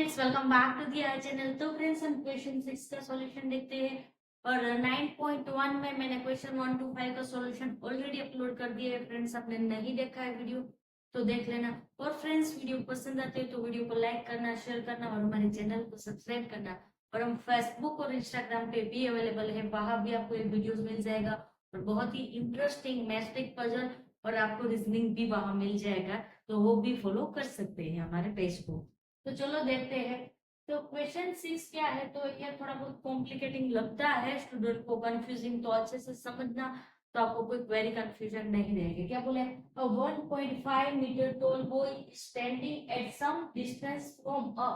Friends, welcome back to the our channel. तो friends, हम question 6 का सॉल्यूशन देखते हैं और 9.1 में मैंने क्वेश्चन 1 to 5 का सॉल्यूशन ऑलरेडी अपलोड कर दिया है। फ्रेंड्स, आपने नहीं देखा है वीडियो तो देख लेना। और फ्रेंड्स, वीडियो पसंद आते है तो वीडियो को लाइक करना, शेयर करना और हमारे चैनल को सब्सक्राइब करना। और हम फेसबुक और इंस्टाग्राम पे भी अवेलेबल है, वहां भी आपको ये वीडियोस मिल जाएगा और बहुत ही इंटरेस्टिंग मैथ्स पजल और आपको रीजनिंग भी वहां मिल जाएगा, तो वो भी फॉलो कर सकते हैं हमारे पेज को। तो चलो देखते हैं। तो क्वेश्चन 6 क्या है, तो ये थोड़ा बहुत कॉम्प्लिकेटिंग लगता है स्टूडेंट को, कंफ्यूजिंग, तो अच्छे से समझना तो आपको कोई वेरी कंफ्यूजन नहीं रहेगी। क्या बोले, 1.5 metre tall boy standing at some distance from a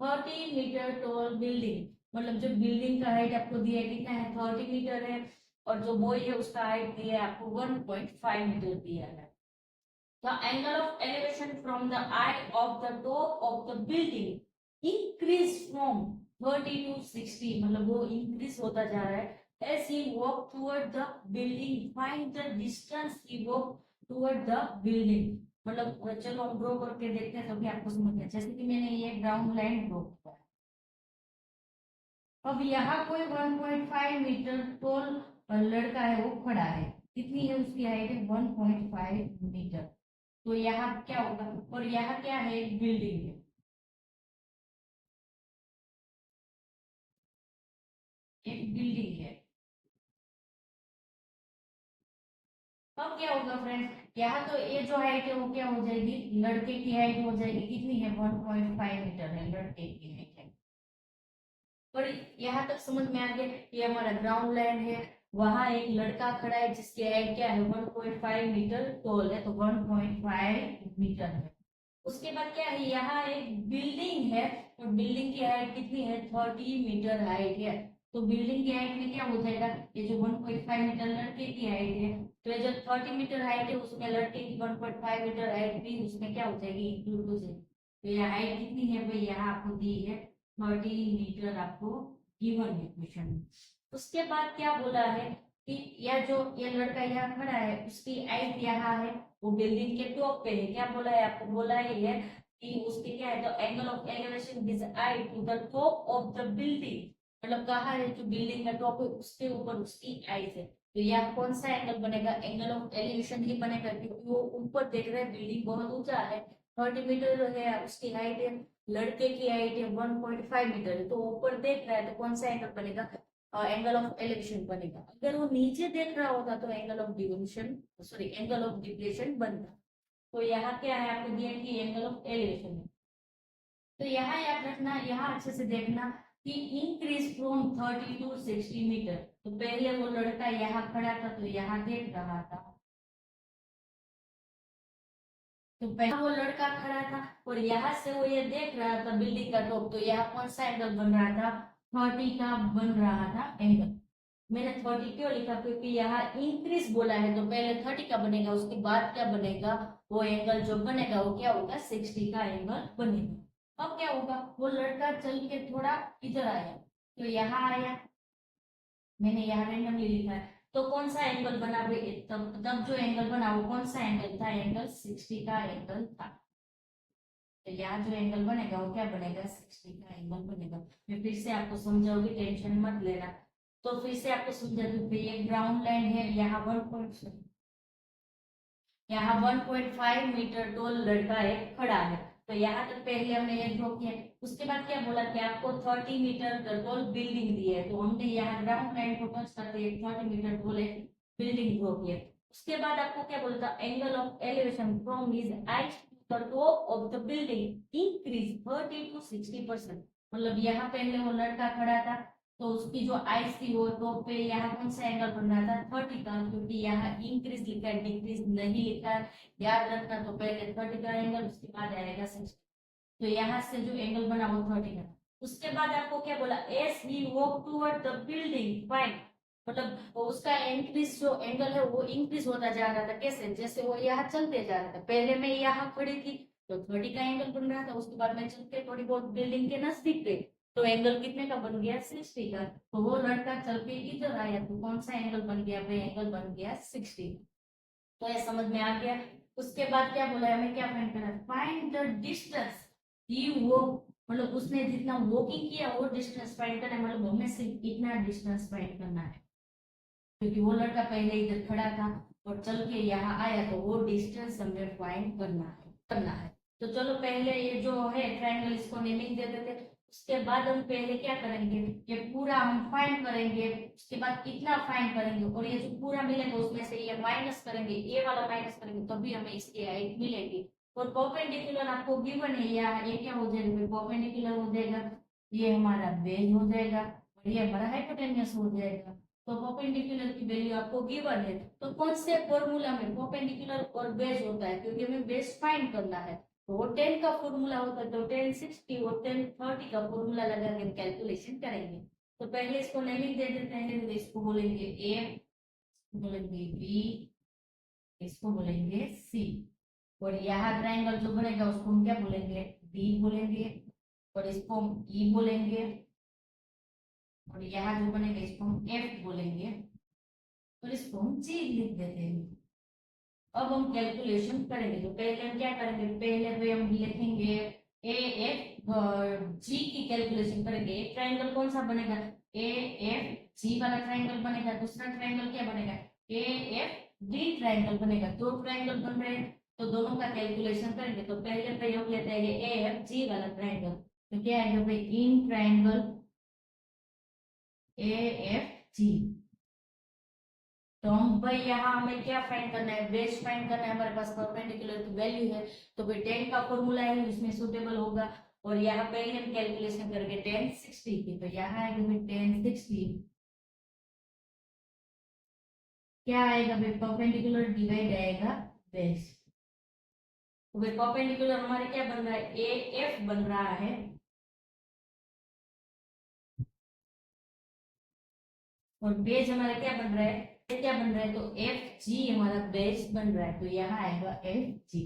30 metre tall building. मतलब जो बिल्डिंग का हाइट आपको दिया है कितना है, 30 मीटर है, और जो बॉय है उसका हाइट दिया है आपको 1.5 मीटर दिया है। The angle of elevation from the eye of the top of the building increase from 30 to 60, मतलब वो increase होता जा रहा है। As he walk toward the building, find the distance he walk toward the building। मतलब चलो हम draw करके देखते हैं तभी आपको समझ में। जैसे कि मैंने ये ग्राउंड लाइन ड्रॉ किया, अब यहाँ कोई 1.5 मीटर टोल लड़का है, वो खड़ा है। कितनी है उसकी हाइट है, 1.5 मीटर। तो यहाँ क्या होगा, और यहाँ क्या है, एक बिल्डिंग है, एक बिल्डिंग है। अब क्या होगा फ्रेंड्स, यहाँ तो ये जो हाइट है वो क्या हो जाएगी, लड़के की हाइट हो जाएगी, कितनी है, 1.5 मीटर है लड़के की हाइट है। और यहाँ तक समझ में आ गया, ये हमारा ग्राउंड लाइन है, वहां एक लड़का खड़ा है जिसकी हाइट क्या है, 1.5 मीटर टॉल है, तो 1.5 मीटर है। उसके बाद क्या है, यहाँ एक बिल्डिंग है और बिल्डिंग की हाइट कितनी है, 30 मीटर हाइट है। तो बिल्डिंग की हाइट में क्या हो जाएगा, ये जो 1.5 मीटर लड़के की हाइट है, तो ये जो 30 मीटर हाइट है उसमें लड़के की 1.5 मीटर हाइट भी उसमें क्या हो जाएगी, इंक्लूड हो जाएगी। तो ये हाइट कितनी है भाई, यहाँ आपको दी है 30 मीटर, आपको गिवन है क्वेश्चन में। उसके बाद क्या बोला है कि यह जो ये लड़का यहाँ खड़ा है उसकी हाइट यहाँ है, वो बिल्डिंग के टॉप पे है। क्या बोला है आपको, बोला है कि उसके क्या है, the angle of elevation is height to the top of the building. मतलब कहा है जो बिल्डिंग का टॉप है उसके ऊपर उसकी हाइट है। तो यहाँ कौन सा एंगल बनेगा, एंगल ऑफ एलिवेशन ही बनेगा, क्योंकि वो ऊपर देख रहे हैं, बिल्डिंग बहुत ऊंचा है, 30 मीटर है उसकी हाइट है, लड़के की हाइट है 1.5 मीटर है, तो ऊपर देख रहा है तो कौन सा एंगल बनेगा, एंगल ऑफ एलिवेशन बनेगा। अगर वो नीचे देख रहा होता तो angle of deviation, sorry angle of depression बनता। तो यहाँ क्या है, आपको दिया कि एंगल ऑफ एलिवेशन है। तो यहाँ याद रखना, यहाँ अच्छे से देखना कि इंक्रीज फ्रॉम 30 टू 60 मीटर। तो पहले वो लड़का यहाँ खड़ा था तो यहाँ देख रहा था, तो पहला वो लड़का खड़ा था और यहाँ से वो ये देख रहा था बिल्डिंग का टॉप, तो यहाँ कौन सा एंगल बन रहा था, 30 का बन रहा था एंगल। मैंने 30 क्यों लिखा, क्योंकि यहाँ इंक्रीज बोला है, तो पहले 30 का बनेगा, उसके बाद क्या बनेगा, वो एंगल जो बनेगा वो क्या होगा, 60 का एंगल बनेगा। अब क्या होगा, वो लड़का चल के थोड़ा इधर आया, तो यहाँ आया, मैंने यहाँ रैंडमली लिखा है, तो कौन सा एंगल बना भाई, तब तब जो एंगल बना वो कौन सा एंगल था, एंगल 60 का एंगल था। तो यहाँ जो एंगल बनेगा वो क्या बनेगा, 60 का एंगल बनेगा। मैं फिर से आपको समझाऊंगी, टेंशन मत लेना। तो फिर से आपको समझा दूं, ये ग्राउंड लाइन है, यहाँ 1.5 मीटर टोल लड़का एक खड़ा है। तो यहाँ तक पहले हमने ये ड्रॉ किया। उसके बाद क्या बोला कि आपको 30 मीटर टोल बिल्डिंग दी है, तो हमने यहाँ ग्राउंड लाइन को टच करते 30 मीटर टोल एक बिल्डिंग ड्रॉ किया। उसके बाद आपको क्या बोला था, angle of elevation from his eyes to the top of the building increase 30 to 60%। मतलब यहाँ पहले वो लड़का खड़ा था तो उसकी जो आइज थी वो टॉप पे, यहाँ कौन सा एंगल बन रहा था, 30 का, क्योंकि यहाँ इंक्रीज लिखा है, डिक्रीज नहीं लिखा है। याद रखना, तो पहले 30 का एंगल, उसके बाद आएगा 60। तो यहाँ से जो एंगल बना वो 30 का। उसके बाद आपको क्या बोला, S he walk toward the building find, मतलब उसका इंक्रीज जो एंगल है वो इंक्रीज होता जा रहा था। कैसे, जैसे वो यहाँ चलते जा रहा था, पहले मैं यहाँ खड़ी थी तो 30 का एंगल बन रहा था, उसके बाद मैं चल के थोड़ी बहुत बिल्डिंग के नजदीक गई तो एंगल कितने का बन गया, 60 का। तो वो लड़का चल के इधर आया तो कौन सा एंगल बन गया भाई, एंगल बन गया 60। तो ये समझ में आ गया। उसके बाद क्या बोला है, हमें क्या फाइंड करना है, फाइंड द डिस्टेंस ही वो मतलब उसने जितना वॉकिंग किया वो डिस्टेंस फाइंड करना है, मतलब हमें सिर्फ इतना डिस्टेंस फाइंड करना है, क्योंकि वो लड़का पहले इधर खड़ा था और चल के यहाँ आया, तो वो डिस्टेंस हमें फाइंड करना है। तो चलो पहले ये जो है ट्रायंगल, इसको नेमिंग दे देते हैं। उसके बाद हम पहले क्या करेंगे, ये पूरा हम फाइंड करेंगे, उसके बाद कितना फाइंड करेंगे, और ये जो पूरा मिलेगा उसमें से ये माइनस करेंगे, ये वाला माइनस करेंगे, तभी हमें इसकी हाइट मिलेगी। और परपेंडिकुलर आपको गिवन है, या ये क्या हो जाएगा, परपेंडिकुलर हो जाएगा, ये हमारा बेस हो जाएगा, और ये हमारा हाइपोटेन्यूस हो जाएगा। तो परपेंडिकुलर की वैल्यू आपको गिवन है, तो कौन से फॉर्मूला में परपेंडिकुलर और बेस होता है, क्योंकि हमें बेस फाइंड करना है, तो वो 10 का फॉर्मूला होता है, तो 10 60 और 10 30 का फॉर्मूला लगा के कैलकुलेशन करेंगे। तो पहले इसको नेमिंग दे देते हैं, तो इसको बोलेंगे ए, बोलेंगे बी, इसको बोलेंगे सी, और यहाँ ट्रायंगल जो बनेगा उसको हम क्या बोलेंगे, डी बोलेंगे, और इसको हम ई बोलेंगे, और यहाँ जो बनेगा इसको हम एफ बोलेंगे, और इसको हम जी लिख देते हैं। अब हम कैलकुलेशन करेंगे, तो पहले हम क्या करेंगे, पहले तो हम लिखेंगे ए एफ जी की कैलकुलेशन करेंगे। एक ट्रायंगल कौन सा बनेगा, ए एफ जी वाला ट्रायंगल बनेगा, दूसरा ट्रायंगल क्या बनेगा, ए एफ डी ट्रायंगल बनेगा। दो ट्रायंगल बन रहे हैं, तो दोनों का कैलकुलेशन करेंगे। तो पहले पे हम लेते हैं ए एफ जी वाला ट्रायंगल, तो क्या आएगा भाई, in triangle A F G. तो हम भाई यहाँ हमें क्या फाइंड करना है, बेस फाइंड करना है, हमारे पास परपेंडिकुलर की वैल्यू है, तो भाई 10 का फॉर्मूला है जिसमें सुटेबल होगा, और यहाँ पहले हम कैलकुलेशन करेंगे 10 60 की, तो यहाँ आएगा भाई 10 60, क्या आएगा भाई, परपेंडिकुलर डिवाइड आएगा बेस। तो भाई परपेंडिकुलर हमारे क्या बन रहा है, ए एफ बन रहा है, और बेस हमारा क्या बन रहा है, क्या बन रहा है, तो एफ जी हमारा बेस बन रहा है, तो यहाँ आएगा एफ जी।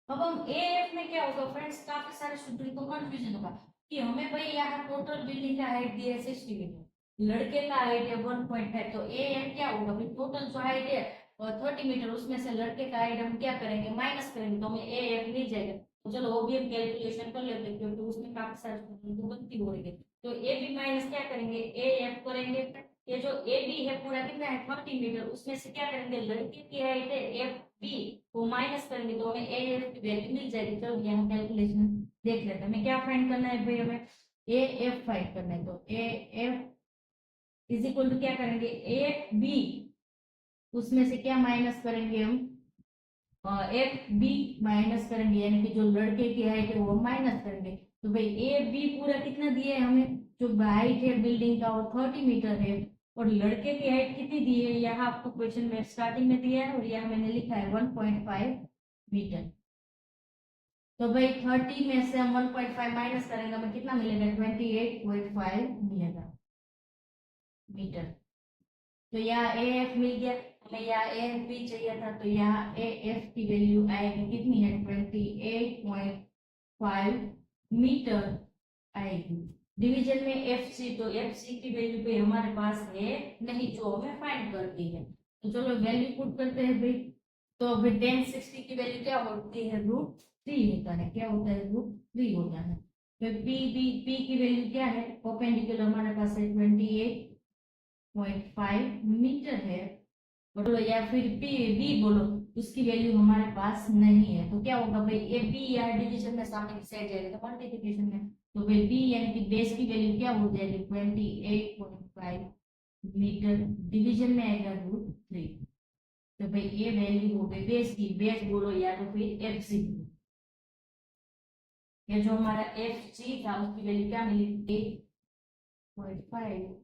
अब हम एएफ में क्या होगा फ्रेंड्स, काफी सारे स्टूडेंट को कंफ्यूजन होगा कि हमें भाई यहाँ टोटल बिल्डिंग का हाइट दिया है 60 मीटर, लड़के का हाइट है 1.5, तो एएफ क्या होगा भाई, टोटल जो हाइट है और 30 मीटर, उसमें से लड़के का हाइट हम क्या करेंगे, माइनस करेंगे, तो हमें एएफ मिल जाएगा। तो चलो वो भी हम कैलकुलेशन कर लेते हैं, क्योंकि उसमें काफी सारे स्टूडेंट को गलती हो रही है। तो ए बी माइनस क्या करेंगे, एएफ करेंगे, ये जो ए बी है पूरा कितना है 30 मीटर, उसमें से क्या करेंगे, लड़के की हाइट है एफ बी, वो माइनस करेंगे, तो हमें ए एफ की वैल्यू मिल जाएगी। चलो यहाँ कैलकुलेशन देख लेते हैं, हमें क्या फाइंड करना है भाई, हमें ए एफ फाइंड करना है, तो A F is equal to क्या करेंगे, ए बी, उसमें से क्या माइनस करेंगे हम, एफ बी माइनस करेंगे, यानी कि जो लड़के की हाइट है वो माइनस करेंगे। तो भाई ए बी पूरा कितना दिया है हमें, जो हाइट है बिल्डिंग का वो 30 मीटर है, और लड़के की हाइट कितनी दी है, यहाँ आपको क्वेश्चन में स्टार्टिंग में दिया है, और यहाँ मैंने लिखा है 1.5 मीटर। तो भाई 30 में से हम 1.5 माइनस करेंगे, हमें कितना मिलेगा, 28.5 मिलेगा मीटर। तो यहाँ ए एफ मिल गया, हमें यहाँ ए एफ भी चाहिए था, तो यहाँ ए एफ की वैल्यू आएगी कितनी है, 28.5 मीटर आएगी। डिवीजन में एफ सी, तो एफ सी की वैल्यू पे हमारे पास है नहीं, जो हमें फाइंड करती है। तो चलो वैल्यू पुट करते हैं भाई, तो फिर 1060 की वैल्यू क्या होती है, √3 होता है, क्या होता है, √3 होता है। फिर पी की वैल्यू क्या है, परपेंडिकुलर हमारे पास है 28.5 मीटर है, बोलो, या फिर पी बी बोलो, उसकी वैल्यू हमारे पास नहीं है, तो क्या होगा भाई, ए बी या डिवीजन में सामने की साइड जाएगा तो मल्टीप्लिकेशन में, तो भाई बी यानी कि बेस की वैल्यू क्या हो जाएगी, 28.5 मीटर, डिवीजन में आएगा √3, तो भाई ये वैल्यू हो गई बेस की, बेस बोलो या तो फिर एफ सी, ये जो हमारा एफ सी था उसकी वैल्यू क्या मिली, 8.5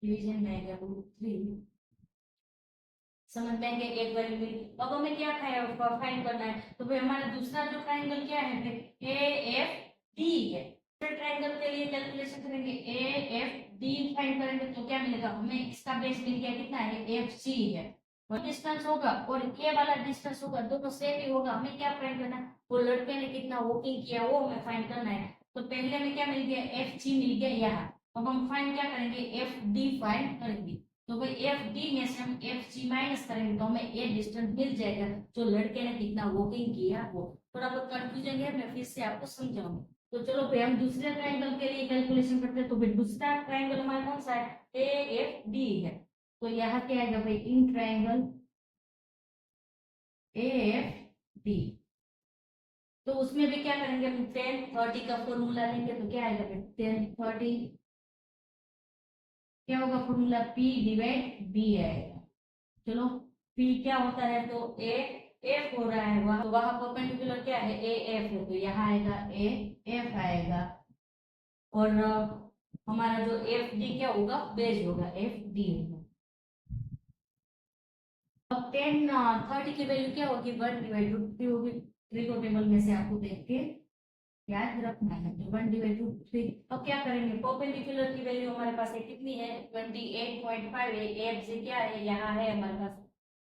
डिवीजन में आएगा √3, समझ में आएंगे, एक वैल्यू मिली। अब हमें क्या फाइंड करना है, तो भाई हमारा दूसरा जो ट्रायंगल क्या है, ए एफ डी है, ट्रायंगल के लिए कैलकुलेशन करेंगे, ए एफ डी फाइंड करेंगे, तो क्या मिलेगा हमें, इसका बेस मिल गया कितना है, एफ सी है, और डिस्टेंस होगा और ये वाला डिस्टेंस होगा, दोनों सेम ही होगा। हमें क्या फाइंड करना है, वो लड़के ने कितना वॉकिंग किया वो हमें फाइंड करना है। तो पहले में क्या मिल गया, एफ जी मिल गया यहाँ, अब हम फाइंड क्या करेंगे, एफ डी फाइंड करेंगे, तो भाई एफ डी में से हम एफ जी माइनस करेंगे, तो हमें ये डिस्टेंस मिल जाएगा जो लड़के ने कितना वॉकिंग किया वो। थोड़ा बहुत कंफ्यूजन है, मैं फिर से आपको समझाऊंगी। तो चलो भाई हम दूसरे ट्रायंगल के लिए कैलकुलेशन करते हैं। तो भाई दूसरा ट्रायंगल हमारा कौन सा है, AFD है। तो यहाँ क्या आएगा भाई, इन ट्रायंगल AFD। तो उसमें भी क्या करेंगे, हम 10-30 का फॉर्मूला लेंगे। तो क्या आएगा भाई, 10-30 क्या होगा फॉर्मूला, P डिवाइड B आएगा। चलो P क्या होता है, तो A F हो रहा है वहां, तो वहां परपेंडिकुलर क्या है, AF है, तो यहाँ आएगा AF आएगा। और हमारा जो FD क्या होगा, बेस होगा, FD होगा। अब 10-30 की वैल्यू क्या होगी, 1/√3 होगी। थ्री को टेबल में से आपको देख के याद रखना है, तो 1/√3। अब क्या करेंगे, परपेंडिकुलर की वैल्यू हमारे पास है कितनी है, 28.5 है। एफ से क्या है, यहाँ है हमारे पास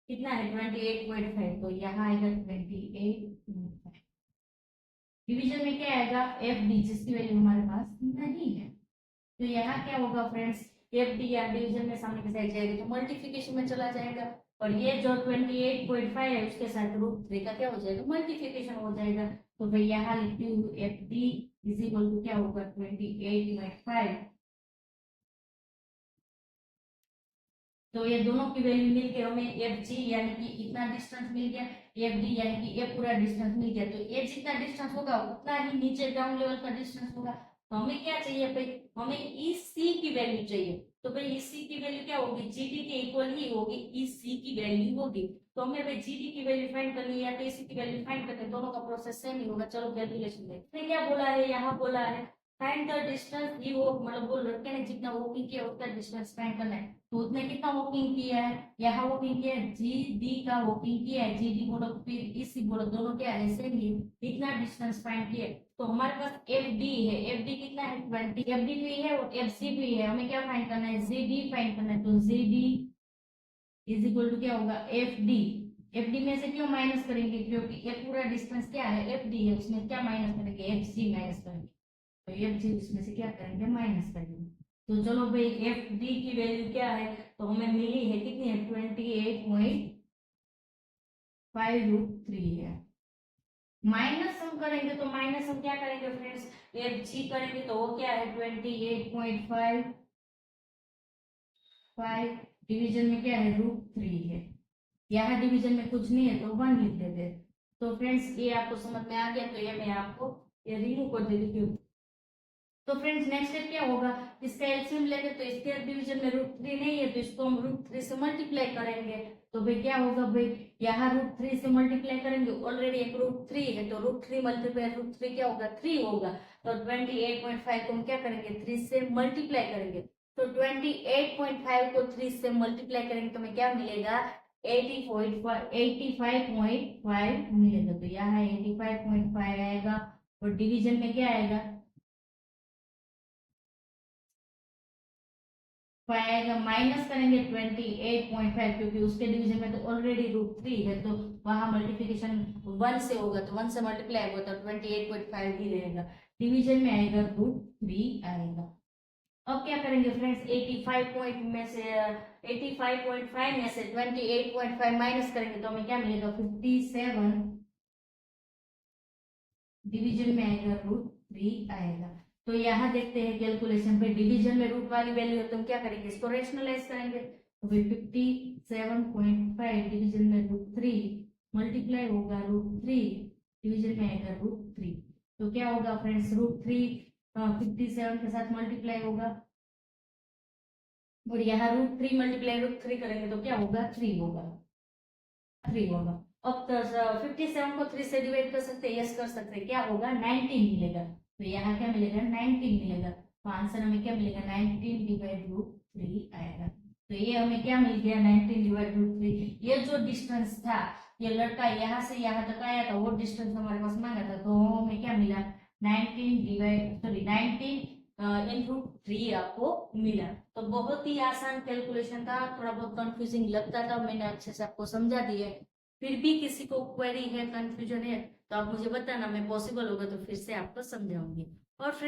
कितना है, 28.5, तो यहाँ आएगा 28.5। डिवीजन में क्या आएगा, एफ डी, जिसकी वैल्यू हमारे पास नहीं है। तो यहाँ क्या होगा फ्रेंड्स, एफ डी या डिवीजन में सामने के साइड जाएगा तो मल्टीप्लिकेशन में चला जाएगा। और ये जो 28.5 है उसके साथ √3 का क्या हो जाएगा, मल्टीप्लिकेशन हो जाएगा। तो भाई यहाँ लिखती हूँ F D is equal to क्या होगा, 28.5। तो ये दोनों की वैल्यू मिलके हमें एफ जी यानी कि इतना डिस्टेंस मिल गया, एफ डी यानी कि ये पूरा डिस्टेंस मिल गया। तो ये जितना डिस्टेंस होगा उतना ही नीचे ग्राउंड लेवल का डिस्टेंस होगा। तो हमें क्या चाहिए भाई, हमें ई सी की वैल्यू चाहिए। तो भाई ई सी की वैल्यू क्या होगी, जी डी के इक्वल ही होगी, ई सी की वैल्यू होगी। तो हमें भाई जी डी की वैल्यू फाइंड करनी है या तो ई सी की वैल्यू फाइंड करनी है, दोनों का प्रोसेस सेम ही होगा। चलो कैलकुलेशन देखते हैं क्या बोला है, यहाँ बोला है फाइंड द डिस्टेंस, ये वो मतलब वो लड़के ने जितना वॉकिंग किया उतना डिस्टेंस फाइंड करना है। तो उसने कितना वॉकिंग किया है, यहाँ वॉकिंग किया है, जी डी का वॉकिंग किया है, जी डी बोलो फिर इसी बोलो, दोनों क्या है सेम ही, इतना डिस्टेंस फाइंड किया है। तो हमारे पास एफ डी है, एफ डी कितना है 20, एफ डी भी है और एफ सी भी है। हमें क्या फाइंड करना है, जी डी फाइंड करना है। तो G D is equal to क्या होगा, एफ डी। एफ डी में से क्यों माइनस करेंगे, क्योंकि ये पूरा डिस्टेंस क्या है, एफ डी है, उसमें क्या माइनस करेंगे, एफ सी माइनस करेंगे। तो एफ जी उसमें से क्या करेंगे, माइनस करेंगे। तो चलो भाई एफ डी की वैल्यू क्या है, तो हमें मिली है कितनी है, 28.5√3 है। माइनस हम करेंगे तो माइनस हम क्या करेंगे फ्रेंड्स, एफ जी करेंगे तो वो क्या है 28.5, डिवीजन में क्या है √3 है। यहाँ डिवीजन में कुछ नहीं है तो 1 लिख देते हैं। तो फ्रेंड्स ये आपको समझ में आ गया, तो ये मैं आपको ये रिमूव कर देती हूँ। तो फ्रेंड्स नेक्स्ट स्टेप क्या होगा, इसका एलसीएम लेंगे। तो इसके डिवीजन में √3 नहीं है तो इसको हम √3 से मल्टीप्लाई करेंगे। तो भाई क्या होगा भाई, यहाँ √3 से मल्टीप्लाई करेंगे, ऑलरेडी एक √3 है तो √3 मल्टीप्लाई √3 क्या होगा, 3 होगा। तो 28.5 को हम क्या करेंगे, 3 से मल्टीप्लाई करेंगे। तो 28.5 को 3 से मल्टीप्लाई करेंगे तो हमें क्या मिलेगा, 85.5 मिलेगा। तो यहाँ 85.5 आएगा। और डिवीजन में क्या आएगा, आएगा माइनस करेंगे 28.5, क्योंकि उसके डिवीजन में तो ऑलरेडी √3 है तो वहां मल्टीप्लिकेशन 1 से होगा, तो 1 से मल्टीप्लाई होगा तो 28.5 ही रहेगा। डिवीजन में आएगा √3 आएगा। अब क्या करेंगे फ्रेंड्स, 85 में से 85.5 में से 28.5 माइनस करेंगे तो हमें क्या मिलेगा, 57। डिवीजन में आएगा √3 आएगा। तो यहाँ देखते हैं कैलकुलेशन पे, डिवीजन में रूट वाली वैल्यू है तो हम क्या करेंगे, इसको रेशनलाइज करेंगे। तो 57.5 डिवीजन में √3 मल्टीप्लाई होगा √3, डिवीजन में आएगा √3। तो क्या होगा फ्रेंड्स, √3 57 के साथ मल्टीप्लाई होगा और यहाँ √3 मल्टीप्लाई √3 करेंगे तो क्या होगा, 3 होगा, 3 होगा। अब 57 को 3 से डिवाइड कर सकते हैं, यस कर सकते हैं, क्या होगा 19 मिलेगा। तो यहाँ क्या मिलेगा, 19 मिलेगा। तो आंसर हमें क्या मिलेगा, 19 डिवाइड √3 आएगा। तो ये हमें क्या मिल गया, 19 डिवाइड √3। ये जो डिस्टेंस था, ये लड़का यहाँ से यहाँ तक आया था, वो डिस्टेंस हमारे पास मांगा था, तो हमें क्या मिला 19 इंटू 3 आपको मिला। तो बहुत ही आसान कैलकुलेशन था, थोड़ा बहुत कंफ्यूजिंग लगता था, मैंने अच्छे से आपको समझा दिया। फिर भी किसी को क्वेरी है, कंफ्यूजन है तो आप मुझे बताना, मैं पॉसिबल होगा तो फिर से आपको समझाऊंगी। और फ्रेंड